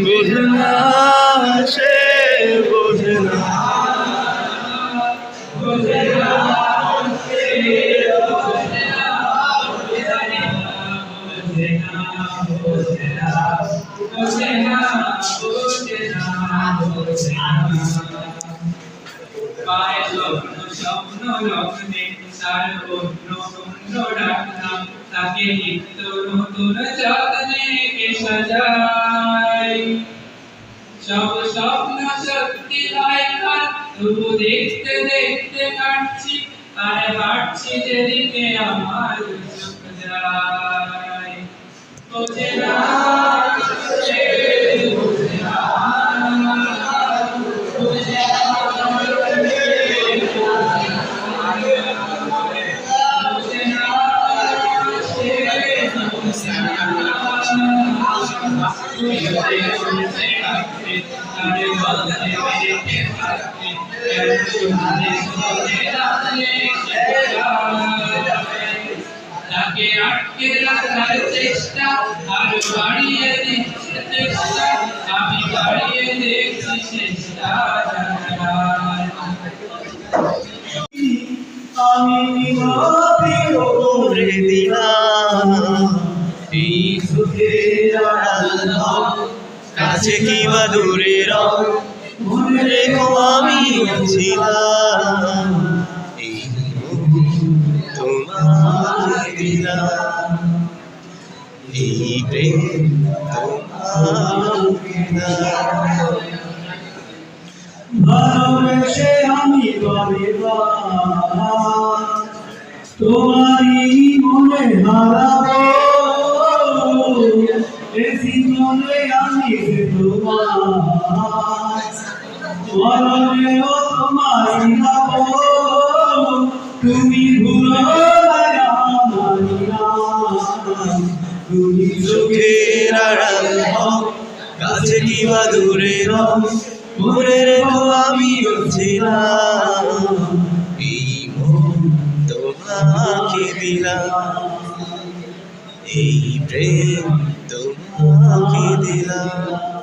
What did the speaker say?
বোঝে না সে বোঝে না স্বপ্ন লগ্নে তার অন্য অন্য ডাকনাম তাকে নিত্য নতুন যত্নে কে সাজায় সব স্বপ্ন সত্যি হয় কাল তবু দেখতে দেখতে কাটছি আর হাঁটছি যেদিকে আমার চোখ যায় বোঝে না সে বোঝে না তাকে আটকে রাখার চেষ্টা আর বাড়িয়ে দিচ্ছে চেষ্টা আমি বাড়িয়ে দেখছি চেষ্টা আমি করে দিলাম এই সুখের কাছে কিংবা দূরে মনে রেখো আমি ছিলাম এই তোমাকে দিলাম এই প্রেম তোমাকে দিলাম ভালোবেসে আমি তোমারই মনে হারাবো জীবনে আমি মরণেও তোমারই হব তুমি ভুলো তুমি চোখের আড়াল কাছে কিংবা দূরে মনে রেখো আমিও ছিলাম এই মন তোমাকে দিলাম এই প্রেম তোমাকে দিলাম।